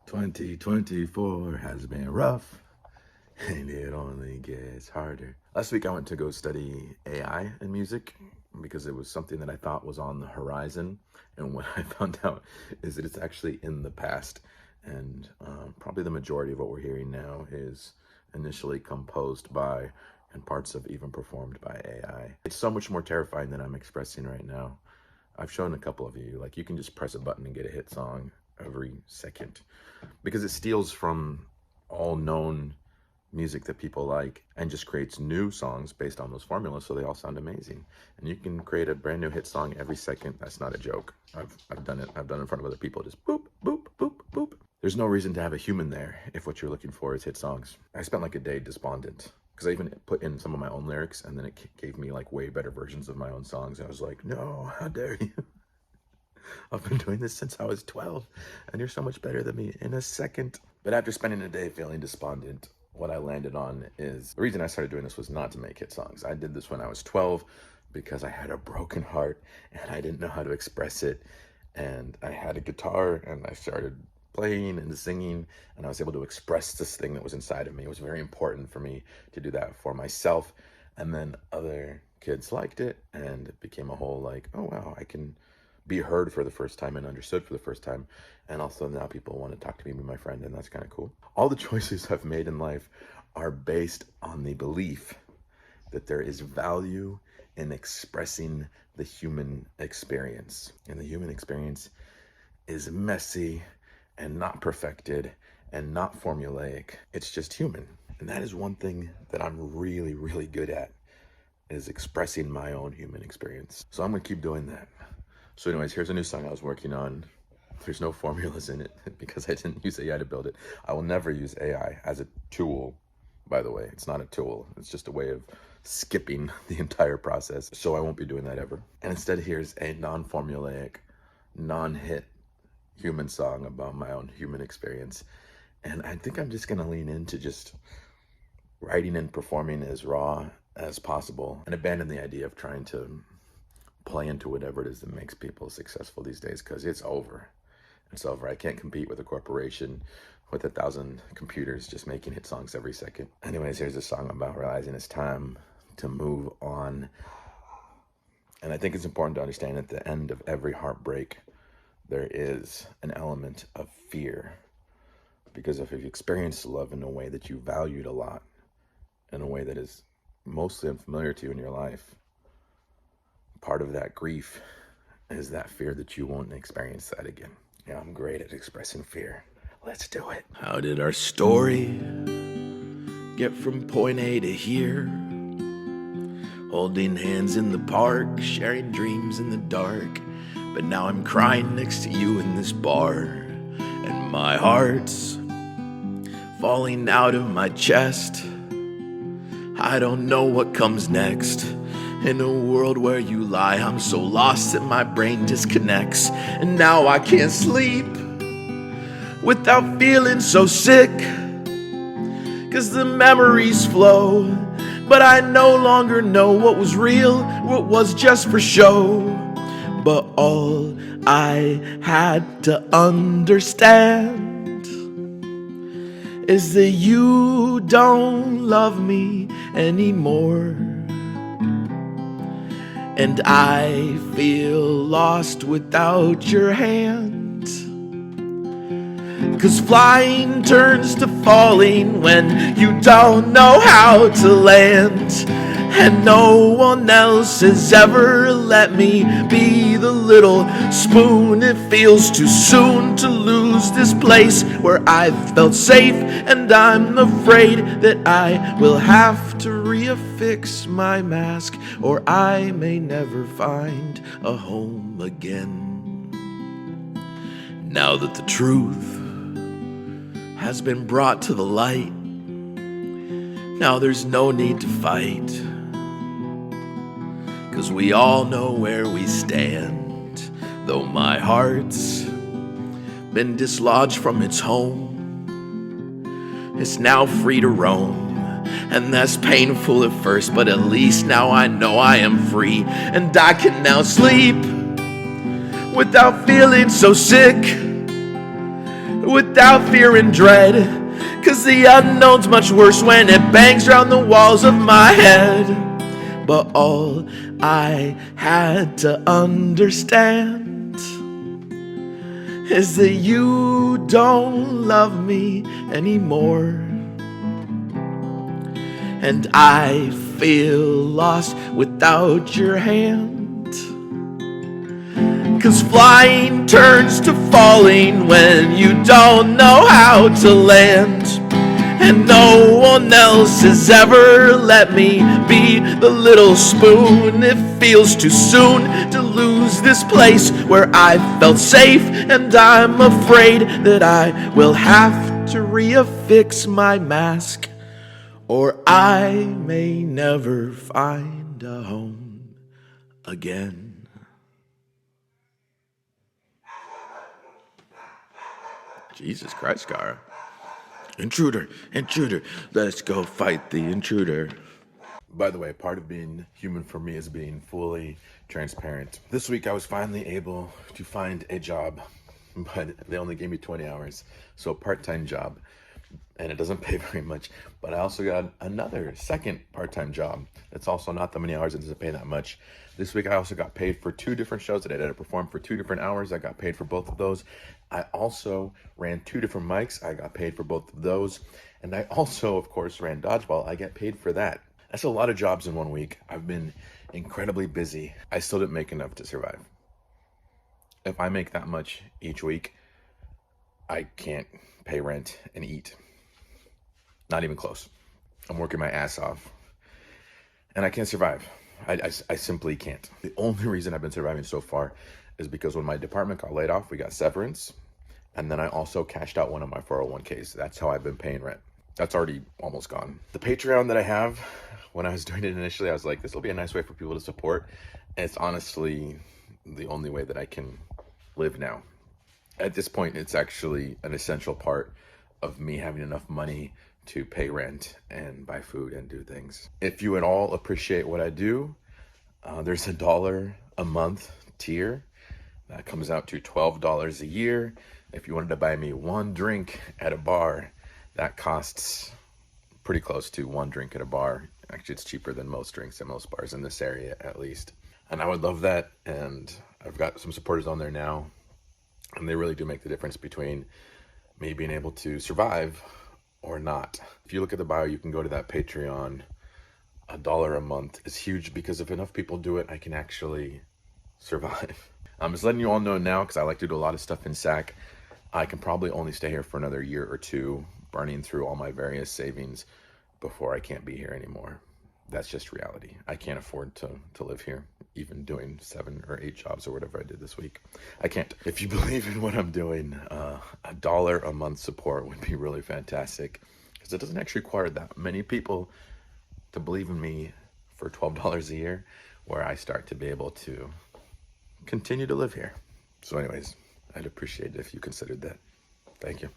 2024 has been rough, and it only gets harder. Last week I went to go study AI in music because it was something that I thought was on the horizon, and what I found out is that it's actually in the past. And probably the majority of what we're hearing now is initially composed by and parts of even performed by AI. It's so much more terrifying than I'm expressing right now. I've shown a couple of you, like you can just press a button and get a hit song every second because it steals from all known music that people like and just creates new songs based on those formulas so they all sound amazing. And you can create a brand new hit song every second. That's not a joke. I've done it. I've done it in front of other people. Just boop, boop, boop, boop. There's no reason to have a human there if what you're looking for is hit songs. I spent like a day despondent because I even put in some of my own lyrics, and then it gave me like way better versions of my own songs. I was like, no, how dare you? I've been doing this since I was 12, and you're so much better than me in a second. But after spending a day feeling despondent, what I landed on is the reason I started doing this was not to make hit songs. I did this when I was 12 because I had a broken heart and I didn't know how to express it. And I had a guitar and I started playing and singing, and I was able to express this thing that was inside of me. It was very important for me to do that for myself. And then other kids liked it, and it became a whole like, oh wow, I can be heard for the first time and understood for the first time. And also now people want to talk to me, be my friend, and that's kind of cool. All the choices I've made in life are based on the belief that there is value in expressing the human experience. And the human experience is messy and not perfected and not formulaic. It's just human. And that is one thing that I'm really, really good at, is expressing my own human experience. So I'm gonna keep doing that. So anyways, here's a new song I was working on. There's no formulas in it because I didn't use AI to build it. I will never use AI as a tool, by the way. It's not a tool. It's just a way of skipping the entire process. So I won't be doing that ever. And instead, here's a non-formulaic, non-hit human song about my own human experience. And I think I'm just gonna lean into just writing and performing as raw as possible and abandon the idea of trying to play into whatever it is that makes people successful these days, because it's over. It's over. I can't compete with a corporation with 1,000 computers just making hit songs every second. Anyways, here's a song about realizing it's time to move on. And I think it's important to understand at the end of every heartbreak, there is an element of fear. Because if you've experienced love in a way that you valued a lot, in a way that is mostly unfamiliar to you in your life, part of that grief is that fear that you won't experience that again. Yeah, I'm great at expressing fear. Let's do it. How did our story get from point A to here? Holding hands in the park, sharing dreams in the dark. But now I'm crying next to you in this bar, and my heart's falling out of my chest. I don't know what comes next. In a world where you lie, I'm so lost that my brain disconnects. And now I can't sleep without feeling so sick, 'cause the memories flow, but I no longer know what was real, what was just for show. But all I had to understand is that you don't love me anymore. And I feel lost without your hand. 'Cause flying turns to falling when you don't know how to land. And no one else has ever let me be the little spoon. It feels too soon to lose this place where I've felt safe, and I'm afraid that I will have to reaffix my mask, or I may never find a home again. Now that the truth has been brought to the light, now there's no need to fight, 'cause we all know where we stand. Though my heart's been dislodged from its home, it's now free to roam. And that's painful at first, but at least now I know I am free. And I can now sleep without feeling so sick, without fear and dread. 'Cause the unknown's much worse when it bangs round the walls of my head. But all I had to understand is that you don't love me anymore. And I feel lost without your hand. 'Cause flying turns to falling when you don't know how to land. And no one else has ever let me be the little spoon. It feels too soon to lose this place where I felt safe. And I'm afraid that I will have to reaffix my mask, or I may never find a home again. Jesus Christ, Cara. Intruder, intruder, let's go fight the intruder. By the way, part of being human for me is being fully transparent. This week I was finally able to find a job, but they only gave me 20 hours, so a part-time job. And it doesn't pay very much, but I also got another second part-time job. It's also not that many hours, it doesn't pay that much. This week I also got paid for 2 different shows that I had to perform for 2 different hours. I got paid for both of those. I also ran 2 different mics. I got paid for both of those. And I also, of course, ran dodgeball. I get paid for that. That's a lot of jobs in one week. I've been incredibly busy. I still didn't make enough to survive. If I make that much each week, I can't pay rent and eat. Not even close. I'm working my ass off. And I can't survive. I simply can't. The only reason I've been surviving so far is because when my department got laid off, we got severance. And then I also cashed out one of my 401ks. That's how I've been paying rent. That's already almost gone. The Patreon that I have, when I was doing it initially, I was like, this will be a nice way for people to support. And it's honestly the only way that I can live now. At this point, it's actually an essential part of me having enough money to pay rent and buy food and do things. If you at all appreciate what I do, there's $1 a month tier. That comes out to $12 a year. If you wanted to buy me 1 drink at a bar, that costs pretty close to 1 drink at a bar. Actually, it's cheaper than most drinks at most bars in this area, at least. And I would love that. And I've got some supporters on there now, and they really do make the difference between me being able to survive or not. If you look at the bio, you can go to that Patreon. $1 a month is huge because if enough people do it, I can actually survive. I'm just letting you all know now, because I like to do a lot of stuff in SAC. I can probably only stay here for another year or 2, burning through all my various savings before I can't be here anymore. That's just reality. I can't afford to live here, even doing 7 or 8 jobs or whatever I did this week. I can't. If you believe in what I'm doing, $1 a month support would be really fantastic, because it doesn't actually require that many people to believe in me for $12 a year, where I start to be able to continue to live here. So anyways, I'd appreciate it if you considered that. Thank you.